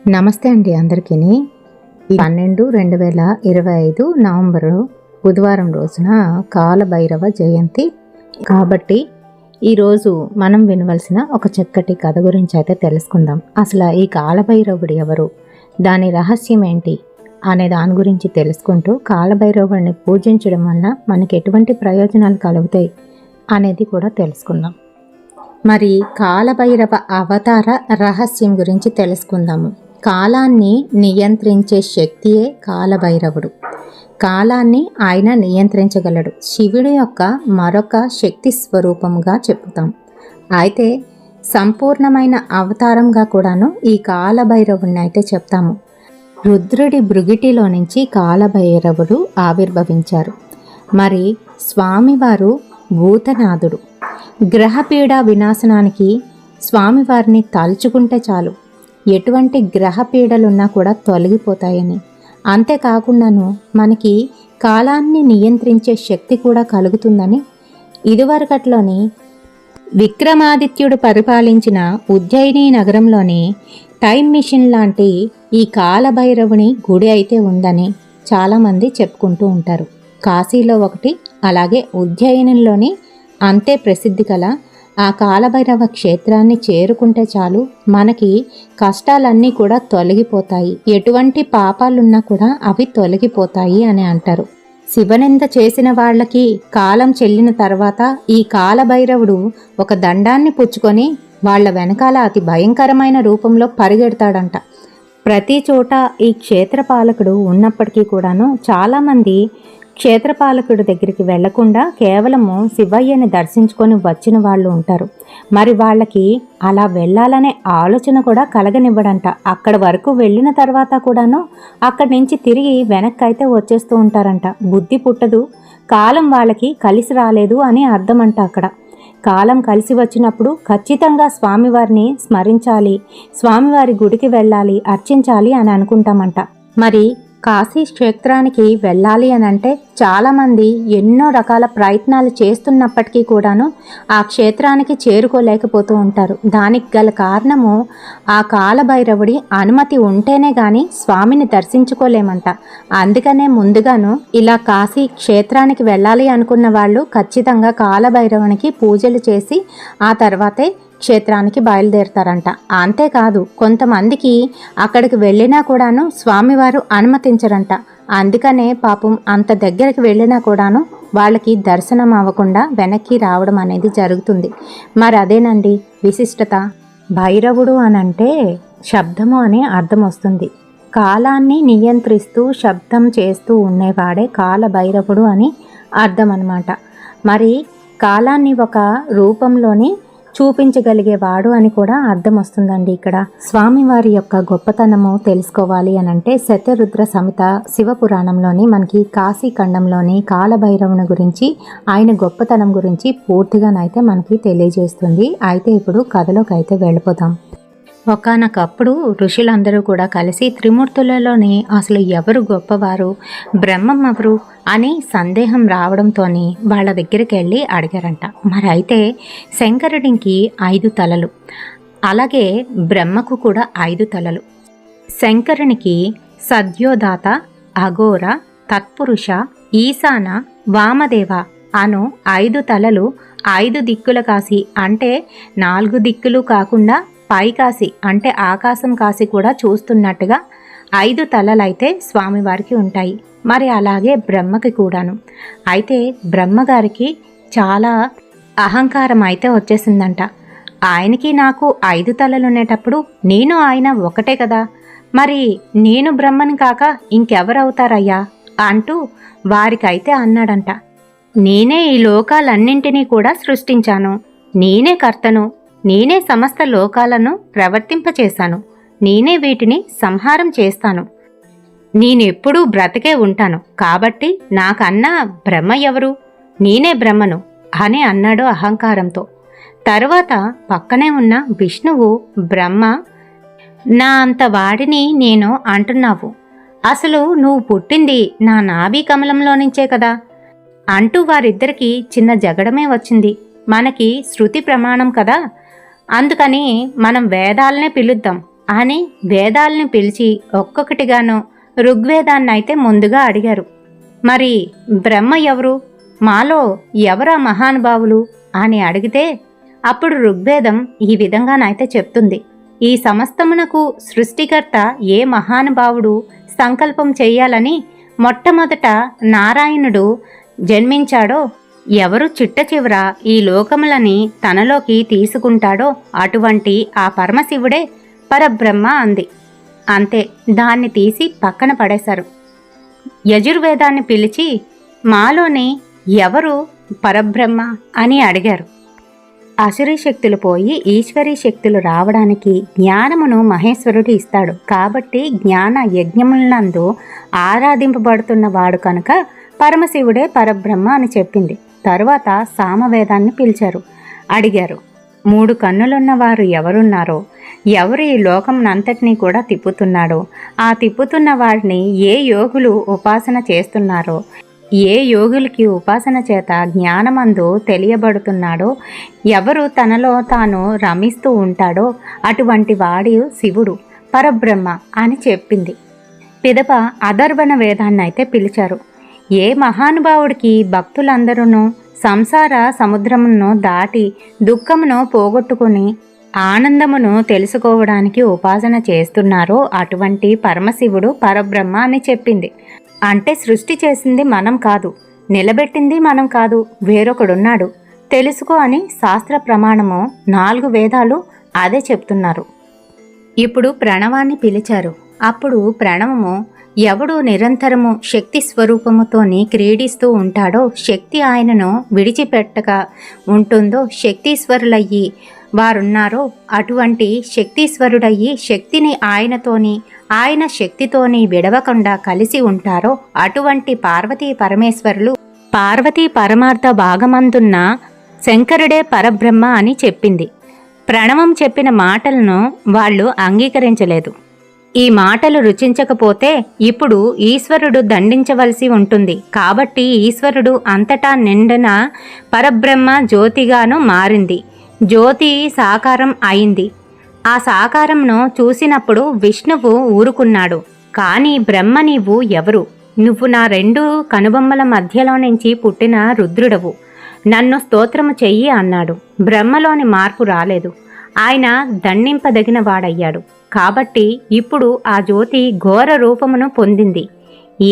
నమస్తే అండి అందరికీ. 12/2025 నవంబరు బుధవారం రోజున కాలభైరవ జయంతి కాబట్టి ఈరోజు మనం వినవలసిన ఒక చక్కటి కథ గురించి అయితే తెలుసుకుందాం. అసలు ఈ కాలభైరవుడు ఎవరు, దాని రహస్యం ఏంటి అనే దాని గురించి తెలుసుకుంటూ కాలభైరవుడిని పూజించడం వల్ల మనకి ఎటువంటి ప్రయోజనాలు కలుగుతాయి అనేది కూడా తెలుసుకుందాం. మరి కాలభైరవ అవతార రహస్యం గురించి తెలుసుకుందాము. కాలాన్ని నియంత్రించే శక్తియే కాలభైరవుడు. కాలాన్ని ఆయన నియంత్రించగలడు. శివుడి యొక్క మరొక శక్తి స్వరూపంగా చెప్పుతాం. అయితే సంపూర్ణమైన అవతారంగా కూడాను ఈ కాలభైరవుడిని అయితే చెప్తాము. రుద్రుడి భృగిటిలో నుంచి కాలభైరవుడు ఆవిర్భవించారు. మరి స్వామివారు భూతనాథుడు. గ్రహపీడ వినాశనానికి స్వామివారిని తలుచుకుంటే చాలు, ఎటువంటి గ్రహపీడలున్నా కూడా తొలగిపోతాయని. అంతేకాకుండాను మనకి కాలాన్ని నియంత్రించే శక్తి కూడా కలుగుతుందని ఇదివరకట్లోని విక్రమాదిత్యుడు పరిపాలించిన ఉజ్జయిని నగరంలోని టైం మిషన్ లాంటి ఈ కాలభైరవుని గుడి అయితే ఉందని చాలామంది చెప్పుకుంటూ ఉంటారు. కాశీలో ఒకటి, అలాగే ఉజ్జయినిలోని అంతే ప్రసిద్ధి కల ఆ కాలభైరవ క్షేత్రాన్ని చేరుకుంటే చాలు, మనకి కష్టాలన్నీ కూడా తొలగిపోతాయి, ఎటువంటి పాపాలున్నా కూడా అవి తొలగిపోతాయి అని అంటారు. శివనింద చేసిన వాళ్ళకి కాలం చెల్లిన తర్వాత ఈ కాలభైరవుడు ఒక దండాన్ని పుచ్చుకొని వాళ్ళ వెనకాల అతి భయంకరమైన రూపంలో పరిగెడతాడంట. ప్రతి చోట ఈ క్షేత్రపాలకుడు ఉన్నప్పటికీ కూడాను చాలామంది క్షేత్రపాలకుడి దగ్గరికి వెళ్లకుండా కేవలము శివయ్యని దర్శించుకొని వచ్చిన వాళ్ళు ఉంటారు. మరి వాళ్ళకి అలా వెళ్ళాలనే ఆలోచన కూడా కలగనివ్వడంట. అక్కడ వరకు వెళ్ళిన తర్వాత కూడాను అక్కడి నుంచి తిరిగి వెనక్కి అయితే వచ్చేస్తూ ఉంటారంట. బుద్ధి పుట్టదు, కాలం వాళ్ళకి కలిసి రాలేదు అని అర్థమంట. అక్కడ కాలం కలిసి వచ్చినప్పుడు ఖచ్చితంగా స్వామివారిని స్మరించాలి, స్వామివారి గుడికి వెళ్ళాలి, అర్చించాలి అని అనుకుంటామంట. మరి కాశీ క్షేత్రానికి వెళ్ళాలి అని అంటే చాలామంది ఎన్నో రకాల ప్రయత్నాలు చేస్తున్నప్పటికీ కూడాను ఆ క్షేత్రానికి చేరుకోలేకపోతూ ఉంటారు. దానికి గల కారణము ఆ కాలభైరవుడి అనుమతి ఉంటేనే కానీ స్వామిని దర్శించుకోలేమంట. అందుకనే ముందుగాను ఇలా కాశీ క్షేత్రానికి వెళ్ళాలి అనుకున్న వాళ్ళు ఖచ్చితంగా కాలభైరవునికి పూజలు చేసి ఆ తర్వాతే క్షేత్రానికి బయలుదేరుతారంట. అంతేకాదు కొంతమందికి అక్కడికి వెళ్ళినా కూడాను స్వామివారు అనుమతించరంట. అందుకనే పాపం అంత దగ్గరికి వెళ్ళినా కూడాను వాళ్ళకి దర్శనం అవ్వకుండా వెనక్కి రావడం అనేది జరుగుతుంది. మరి అదేనండి విశిష్టత. భైరవుడు అనంటే శబ్దము అనే అర్థం వస్తుంది. కాలాన్ని నియంత్రిస్తూ శబ్దం చేస్తూ ఉండేవాడే కాలభైరవుడు అని అర్థం అన్నమాట. మరి కాలాన్ని ఒక రూపంలోని చూపించగలిగేవాడు అని కూడా అర్థం వస్తుందండి. ఇక్కడ స్వామివారి యొక్క గొప్పతనము తెలుసుకోవాలి అని అంటే శతరుద్ర సమిత శివపురాణంలోని మనకి కాశీ ఖండంలోని కాలభైరవుని గురించి, ఆయన గొప్పతనం గురించి పూర్తిగానైతే మనకి తెలియజేస్తుంది. అయితే ఇప్పుడు కథలోకి అయితే వెళ్ళిపోతాం. ఒకానొకప్పుడు ఋషులందరూ కూడా కలిసి త్రిమూర్తులలోని అసలు ఎవరు గొప్పవారు, బ్రహ్మం ఎవరు అని సందేహం రావడంతో వాళ్ళ దగ్గరికి వెళ్ళి అడిగారంట. మరి అయితే శంకరుడికి 5 తలలు, అలాగే బ్రహ్మకు కూడా 5 తలలు. శంకరునికి సద్యోదాత, అఘోర, తత్పురుష, ఈశాన, వామదేవ అను 5 తలలు 5 దిక్కుల కాసి, అంటే 4 దిక్కులు కాకుండా పై కాసి అంటే ఆకాశం కాసి కూడా చూస్తున్నట్టుగా 5 తలలైతే స్వామివారికి ఉంటాయి. మరి అలాగే బ్రహ్మకి కూడాను. అయితే బ్రహ్మగారికి చాలా అహంకారం అయితే వచ్చేసిందంట. ఆయనకి నాకు 5 తలలు ఉండేటప్పుడు నేను ఆయన ఒకటే కదా, మరి నేను బ్రహ్మని కాక ఇంకెవరవుతారయ్యా అంటూ వారికైతే అన్నాడంట. నేనే ఈ లోకాలన్నింటినీ కూడా సృష్టించాను, నేనే కర్తను, నేనే సమస్త లోకాలను ప్రవర్తింపచేశాను, నేనే వీటిని సంహారం చేస్తాను, నేనెప్పుడూ బ్రతికే ఉంటాను, కాబట్టి నాకన్నా బ్రహ్మ ఎవరు, నేనే బ్రహ్మను అని అన్నాడు అహంకారంతో. తరువాత పక్కనే ఉన్న విష్ణువు, బ్రహ్మ, నా అంత వాడిని నేను అంటున్నావు, అసలు నువ్వు పుట్టింది నా నాభి కమలంలో నుంచే కదా అంటూ వారిద్దరికీ చిన్న జగడమే వచ్చింది. మనకి శృతి ప్రమాణం కదా, అందుకని మనం వేదాలనే పిలుద్దాం అని వేదాల్ని పిలిచి ఒక్కొక్కటిగాను ఋగ్వేదాన్నైతే ముందుగా అడిగారు. మరి బ్రహ్మ ఎవరు, మాలో ఎవరా మహానుభావులు అని అడిగితే అప్పుడు ఋగ్వేదం ఈ విధంగానైతే చెప్తుంది. ఈ సమస్తమునకు సృష్టికర్త ఏ మహానుభావుడు సంకల్పం చెయ్యాలని మొట్టమొదట నారాయణుడు జన్మించాడో, ఎవరు చిట్ట చివర ఈ లోకములని తనలోకి తీసుకుంటాడో అటువంటి ఆ పరమశివుడే పరబ్రహ్మ అంది. అంతే, దాన్ని తీసి పక్కన పడేశారు. యజుర్వేదాన్ని పిలిచి మాలోని ఎవరు పరబ్రహ్మ అని అడిగారు. అసురీ శక్తులు పోయి ఈశ్వరీ శక్తులు రావడానికి జ్ఞానమును మహేశ్వరుడు ఇస్తాడు. కాబట్టి జ్ఞాన యజ్ఞములందు ఆరాధింపబడుతున్న వాడు కనుక పరమశివుడే పరబ్రహ్మ అని చెప్పింది. తరువాత సామవేదాన్ని పిలిచారు. అడిగారు, 3 కన్నులున్న వారు ఎవరున్నారో, ఎవరు ఈ లోకంనంతటినీ కూడా తిప్పుతున్నాడో, ఆ తిప్పుతున్న వారిని ఏ యోగులు ఉపాసన చేస్తున్నారో, ఏ యోగులకి ఉపాసన చేత జ్ఞానమందు తెలియబడుతున్నాడో, ఎవరు తనలో తాను రమిస్తూ ఉంటాడో అటువంటి వాడు శివుడు పరబ్రహ్మ అని చెప్పింది. పిదప అధర్వణ వేదాన్ని అయితే పిలిచారు. ఏ మహానుభావుడికి భక్తులందరూ సంసార సముద్రమును దాటి దుఃఖమును పోగొట్టుకుని ఆనందమును తెలుసుకోవడానికి ఉపాసన చేస్తున్నారో అటువంటి పరమశివుడు పరబ్రహ్మ అని చెప్పింది. అంటే సృష్టి చేసింది మనం కాదు, నిలబెట్టింది మనం కాదు, వేరొకడున్నాడు తెలుసుకో అని శాస్త్ర ప్రమాణము 4 వేదాలు అదే చెప్తున్నారు. ఇప్పుడు ప్రణవాన్ని పిలిచారు. అప్పుడు ప్రణవము ఎవడు నిరంతరము శక్తి స్వరూపముతోని క్రీడిస్తూ ఉంటాడో, శక్తి ఆయనను విడిచిపెట్టక ఉంటుందో, శక్తీశ్వరులయ్యి వారున్నారో అటువంటి శక్తీశ్వరుడయ్యి శక్తిని ఆయనతోని ఆయన శక్తితోని విడవకుండా కలిసి ఉంటారో అటువంటి పార్వతీ పరమేశ్వరులు పార్వతీ పరమార్థ భాగమందున్న శంకరుడే పరబ్రహ్మ అని చెప్పింది. ప్రణవం చెప్పిన మాటలను వాళ్ళు అంగీకరించలేదు. ఈ మాటలు రుచించకపోతే ఇప్పుడు ఈశ్వరుడు దండించవలసి ఉంటుంది. కాబట్టి ఈశ్వరుడు అంతటా నిండిన పరబ్రహ్మ జ్యోతిగాను మారింది. జ్యోతి సాకారం అయింది. ఆ సాకారంను చూసినప్పుడు విష్ణువు ఊరుకున్నాడు. కానీ బ్రహ్మ నీవు ఎవరు? నువ్వు నా 2 కనుబొమ్మల మధ్యలో నుంచి పుట్టిన రుద్రుడవు, నన్ను స్తోత్రము చెయ్యి అన్నాడు. బ్రహ్మలోని మార్పు రాలేదు. ఆయన దండింపదగిన వాడయ్యాడు. కాబట్టి ఇప్పుడు ఆ జ్యోతి ఘోర రూపమును పొందింది.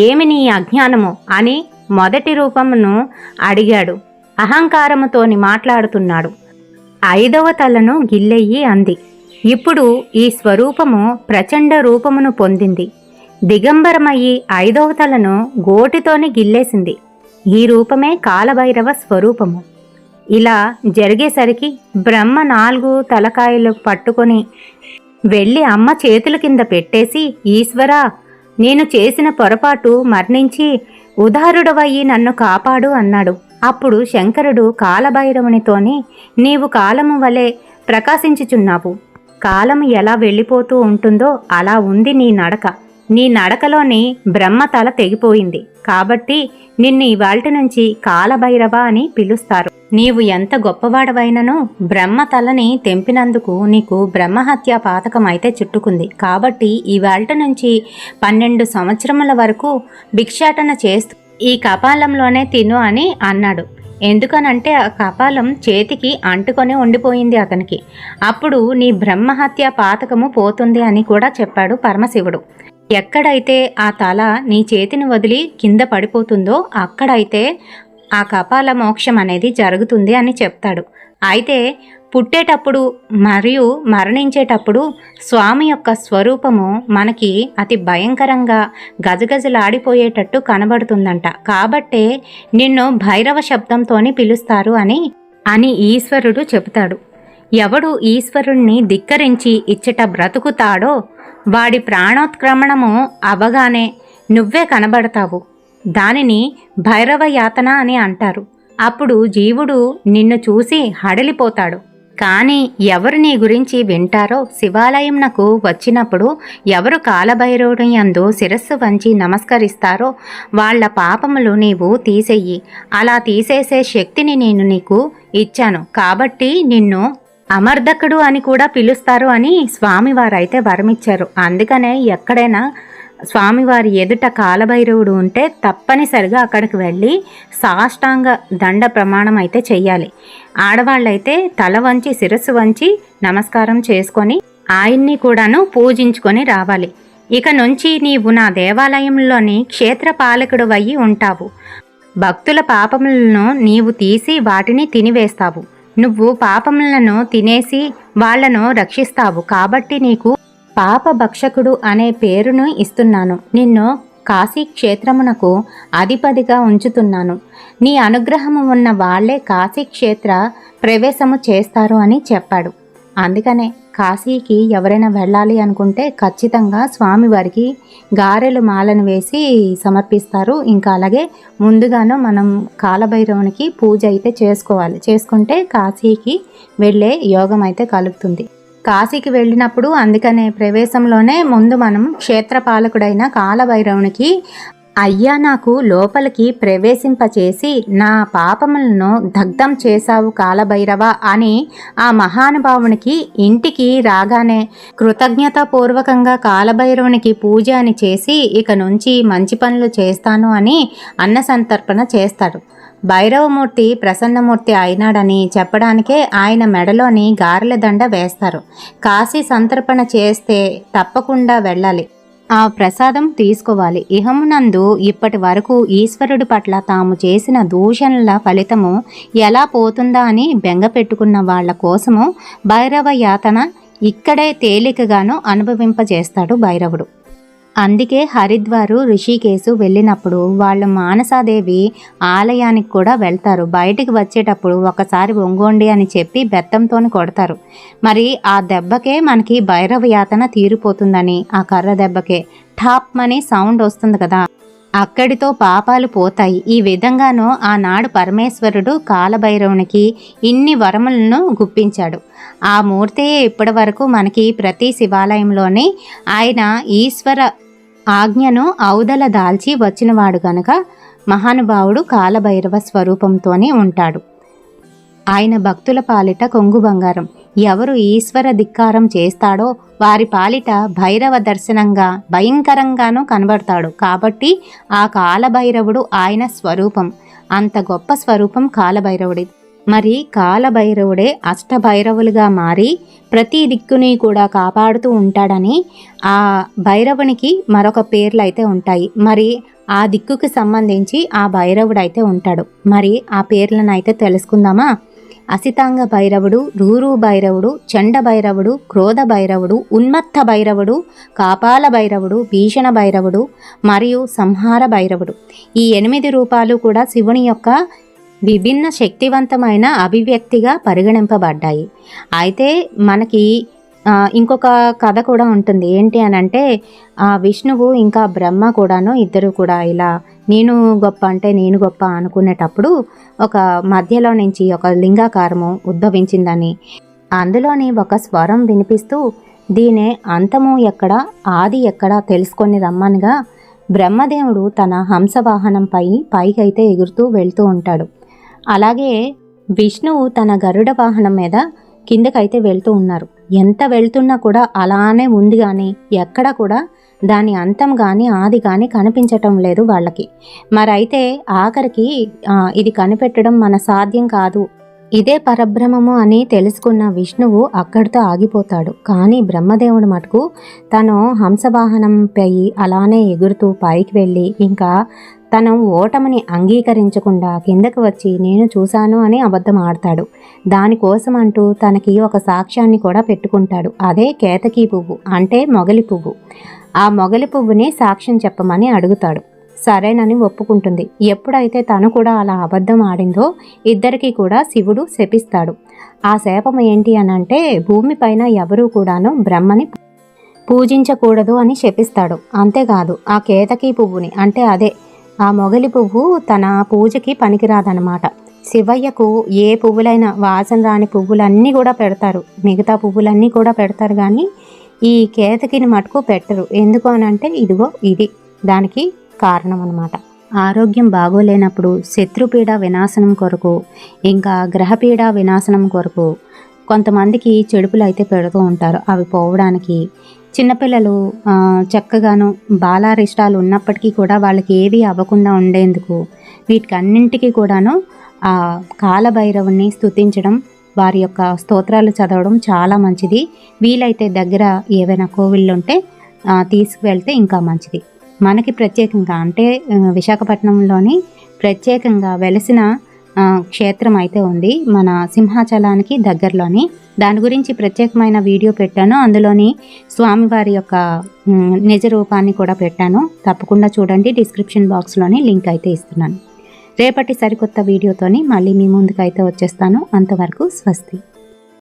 ఏమి నీ అజ్ఞానము అని మొదటి రూపమును అడిగాడు. అహంకారముతోని మాట్లాడుతున్నాడు. 5వ తలను గిల్లెయ్యి అంది. ఇప్పుడు ఈ స్వరూపము ప్రచండ రూపమును పొందింది. దిగంబరమయ్యి 5వ తలను గోటితోని గిల్లేసింది. ఈ రూపమే కాలభైరవ స్వరూపము. ఇలా జరిగేసరికి బ్రహ్మ 4 తలకాయలు పట్టుకొని వెళ్ళి అమ్మ చేతుల కింద పెట్టేసి, ఈశ్వరా, నేను చేసిన పొరపాటు మరణించి ఉదారుడవయ్యి నన్ను కాపాడు అన్నాడు. అప్పుడు శంకరుడు కాలభైరవునితోని, నీవు కాలము వలె ప్రకాశించుచున్నావు. కాలము ఎలా వెళ్ళిపోతూ ఉంటుందో అలా ఉంది నీ నడక. నీ నడకలోని బ్రహ్మ తల తెగిపోయింది. కాబట్టి నిన్ను ఇవాల్టి నుంచి కాలభైరవ అని పిలుస్తారు. నీవు ఎంత గొప్పవాడవైనను బ్రహ్మ తలని తెంపినందుకు నీకు బ్రహ్మహత్య పాతకం అయితే చుట్టుకుంది. కాబట్టి ఇవాల్టి నుంచి 12 సంవత్సరముల వరకు భిక్షాటన చేస్తూ ఈ కపాలంలోనే తిను అని అన్నాడు. ఎందుకనంటే ఆ కపాలం చేతికి అంటుకొని ఉండిపోయింది అతనికి. అప్పుడు నీ బ్రహ్మహత్య పాతకము పోతుంది అని కూడా చెప్పాడు పరమశివుడు. ఎక్కడైతే ఆ తల నీ చేతిని వదిలి కింద పడిపోతుందో అక్కడైతే ఆ కపాల మోక్షం అనేది జరుగుతుంది అని చెప్తాడు. అయితే పుట్టేటప్పుడు మరియు మరణించేటప్పుడు స్వామి యొక్క స్వరూపము మనకి అతి భయంకరంగా గజగజలాడిపోయేటట్టు కనబడుతుందంట. కాబట్టే నిన్ను భైరవ శబ్దంతోని పిలుస్తారు అని ఈశ్వరుడు చెబుతాడు. ఎవడు ఈశ్వరుణ్ణి ధిక్కరించి ఇచ్చట బ్రతుకుతాడో వాడి ప్రాణోత్క్రమణము అవగానే నువ్వే కనబడతావు. దానిని భైరవ యాతన అని అంటారు. అప్పుడు జీవుడు నిన్ను చూసి హడలిపోతాడు. కానీ ఎవరు నీ గురించి వింటారో, శివాలయంనకు వచ్చినప్పుడు ఎవరు కాలభైరవుని యందు శిరస్సు వంచి నమస్కరిస్తారో వాళ్ల పాపములు నీవు తీసేయి. అలా తీసేసే శక్తిని నేను నీకు ఇచ్చాను. కాబట్టి నిన్ను అమర్దకుడు అని కూడా పిలుస్తారు అని స్వామివారైతే వరమిచ్చారు. అందుకనే ఎక్కడైనా స్వామివారి ఎదుట కాలభైరవుడు ఉంటే తప్పనిసరిగా అక్కడికి వెళ్ళి సాష్టాంగ దండ ప్రమాణం అయితే చెయ్యాలి. ఆడవాళ్ళైతే తల వంచి శిరస్సు వంచి నమస్కారం చేసుకొని ఆయన్ని కూడాను పూజించుకొని రావాలి. ఇక నుంచి నీవు నా దేవాలయంలోని క్షేత్రపాలకుడు అయ్యి ఉంటావు. భక్తుల పాపములను నీవు తీసి వాటిని తినివేస్తావు. నువ్వు పాపములను తినేసి వాళ్లను రక్షిస్తావు. కాబట్టి నీకు పాప భక్షకుడు అనే పేరును ఇస్తున్నాను. నిన్ను కాశీ క్షేత్రమునకు అధిపతిగా ఉంచుతున్నాను. నీ అనుగ్రహము ఉన్న వాళ్లే కాశీ క్షేత్ర ప్రవేశము చేస్తారు అని చెప్పాడు. అందుకనే కాశీకి ఎవరైనా వెళ్ళాలి అనుకుంటే ఖచ్చితంగా స్వామివారికి గారెలు మాలను వేసి సమర్పిస్తారు. ఇంకా అలాగే ముందుగాను మనం కాలభైరవునికి పూజ అయితే చేసుకోవాలి. చేసుకుంటే కాశీకి వెళ్ళే యోగం అయితే కలుగుతుంది. కాశీకి వెళ్ళినప్పుడు అందుకనే ప్రవేశంలోనే ముందు మనం క్షేత్రపాలకుడైన కాలభైరవునికి అయ్యా నాకు లోపలికి ప్రవేశింపచేసి నా పాపములను దగ్ధం చేశావు కాలభైరవ అని ఆ మహానుభావునికి ఇంటికి రాగానే కృతజ్ఞతాపూర్వకంగా కాలభైరవునికి పూజ అని చేసి ఇక నుంచి మంచి పనులు చేస్తాను అని అన్న సంతర్పణ చేస్తాడు. భైరవమూర్తి ప్రసన్నమూర్తి అయినాడని చెప్పడానికే ఆయన మెడలోని గారెల దండ వేస్తారు. కాశీ సంతర్పణ చేస్తే తప్పకుండా వెళ్ళాలి, ఆ ప్రసాదం తీసుకోవాలి. ఇహమునందు ఇప్పటి వరకు ఈశ్వరుడి పట్ల తాము చేసిన దూషణల ఫలితము ఎలా పోతుందా అని బెంగ పెట్టుకున్న వాళ్ల కోసము భైరవ యాతన ఇక్కడే తేలికగాను అనుభవింపజేస్తాడు భైరవుడు. అందుకే హరిద్వారు ఋషికేశు వెళ్ళినప్పుడు వాళ్ళు మానసాదేవి ఆలయానికి కూడా వెళ్తారు. బయటికి వచ్చేటప్పుడు ఒకసారి ఒంగోండి అని చెప్పి బెత్తంతో కొడతారు. మరి ఆ దెబ్బకే మనకి భైరవ యాతన తీరిపోతుందని ఆ కర్ర దెబ్బకే ఠాప్ మని సౌండ్ వస్తుంది కదా, అక్కడితో పాపాలు పోతాయి. ఈ విధంగానూ ఆనాడు పరమేశ్వరుడు కాలభైరవునికి ఇన్ని వరములను గుప్పించాడు. ఆ మూర్తే ఇప్పటి వరకు మనకి ప్రతి శివాలయంలోని ఆయన ఈశ్వర ఆజ్ఞను ఔదల దాల్చి వచ్చినవాడు గనుక మహానుభావుడు కాలభైరవ స్వరూపంతోనే ఉంటాడు. ఆయన భక్తుల పాలిట కొంగు బంగారం. ఎవరు ఈశ్వర ధిక్కారం చేస్తాడో వారి పాలిట భైరవ దర్శనంగా భయంకరంగానూ కనబడతాడు. కాబట్టి ఆ కాలభైరవుడు ఆయన స్వరూపం. అంత గొప్ప స్వరూపం కాలభైరవుడి. మరి కాలభైరవుడే అష్టభైరవులుగా మారి ప్రతి దిక్కుని కూడా కాపాడుతూ ఉంటాడని ఆ భైరవునికి మరొక పేర్లు అయితే ఉంటాయి. మరి ఆ దిక్కుకి సంబంధించి ఆ భైరవుడు అయితే ఉంటాడు. మరి ఆ పేర్లను అయితే తెలుసుకుందామా? అసితాంగ భైరవుడు, రూరు భైరవుడు, చండ భైరవుడు, క్రోధ భైరవుడు, ఉన్మత్త భైరవుడు, కాపాల భైరవుడు, భీషణ భైరవుడు మరియు సంహార భైరవుడు. ఈ 8 రూపాలు కూడా శివుని యొక్క విభిన్న శక్తివంతమైన అభివ్యక్తిగా పరిగణింపబడ్డాయి. అయితే మనకి ఇంకొక కథ కూడా ఉంటుంది. ఏంటి అని అంటే విష్ణువు ఇంకా బ్రహ్మ కూడాను ఇద్దరు కూడా ఇలా నేను గొప్ప అంటే నేను గొప్ప అనుకునేటప్పుడు ఒక మధ్యలో నుంచి ఒక లింగాకారము ఉద్భవించిందని, అందులోని ఒక స్వరం వినిపిస్తూ దీనే అంతము ఎక్కడ ఆది ఎక్కడ తెలుసుకొని రమ్మనిగా బ్రహ్మదేవుడు తన హంసవాహనంపై పైకైతే ఎగురుతూ వెళ్తూ ఉంటాడు. అలాగే విష్ణువు తన గరుడ వాహనం మీద కిందకైతే వెళ్తూ ఉన్నారు. ఎంత వెళ్తున్నా కూడా అలానే ఉంది కానీ ఎక్కడ కూడా దాని అంతం కానీ ఆది కానీ కనిపించటం లేదు వాళ్ళకి. మరైతే ఆఖరికి ఇది కనిపెట్టడం మన సాధ్యం కాదు, ఇదే పరబ్రహ్మము అని తెలుసుకున్న విష్ణువు అక్కడితో ఆగిపోతాడు. కానీ బ్రహ్మదేవుడు మటుకు తను హంసవాహనంపై అలానే ఎగురుతూ పైకి వెళ్ళి ఇంకా తను ఓటమిని అంగీకరించకుండా కిందకు వచ్చి నేను చూశాను అని అబద్ధం ఆడతాడు. దానికోసం అంటూ తనకి ఒక సాక్ష్యాన్ని కూడా పెట్టుకుంటాడు. అదే కేతకీ పువ్వు అంటే మొగలి పువ్వు. ఆ మొగలి పువ్వుని సాక్ష్యం చెప్పమని అడుగుతాడు. సరేనని ఒప్పుకుంటుంది. ఎప్పుడైతే తను కూడా అలా అబద్ధం ఆడిందో ఇద్దరికీ కూడా శివుడు శపిస్తాడు. ఆ శాపం ఏంటి అనంటే భూమిపైన ఎవరూ కూడాను బ్రహ్మని పూజించకూడదు అని శపిస్తాడు. అంతేకాదు ఆ కేతకీ పువ్వుని అంటే అదే ఆ మొగలి పువ్వు తన పూజకి పనికిరాదనమాట. శివయ్యకు ఏ పువ్వులైనా వాసన రాని పువ్వులన్నీ కూడా పెడతారు, మిగతా పువ్వులన్నీ కూడా పెడతారు, కానీ ఈ కేతకిని మటుకు పెట్టరు. ఎందుకు అనంటే ఇదిగో ఇది దానికి కారణం అన్నమాట. ఆరోగ్యం బాగోలేనప్పుడు శత్రుపీడ వినాశనం కొరకు ఇంకా గ్రహపీడ వినాశనం కొరకు కొంతమందికి చెడుపులు అయితే పెడుతూ ఉంటారు. అవి పోవడానికి చిన్నపిల్లలు చక్కగాను బాలారిష్టాలు ఉన్నప్పటికీ కూడా వాళ్ళకి ఏవి అవ్వకుండా ఉండేందుకు వీటికన్నింటికి కూడాను ఆ కాలభైరవుని స్తుతించడం, వారి యొక్క స్తోత్రాలు చదవడం చాలా మంచిది. వీలైతే దగ్గర ఏవైనా కోవిళ్ళు ఉంటే తీసుకువెళ్తే ఇంకా మంచిది. మనకి ప్రత్యేకంగా అంటే విశాఖపట్నంలోని ప్రత్యేకంగా వెలసిన క్షేత్రం అయితే ఉంది మన సింహాచలానికి దగ్గరలోని. దాని గురించి ప్రత్యేకమైన వీడియో పెట్టాను. అందులోని స్వామివారి యొక్క నిజ రూపాన్ని కూడా పెట్టాను. తప్పకుండా చూడండి. డిస్క్రిప్షన్ బాక్స్లోని లింక్ అయితే ఇస్తున్నాను. రేపటి సరికొత్త వీడియోతోని మళ్ళీ మీ ముందుకైతే వచ్చేస్తాను. అంతవరకు స్వస్తి.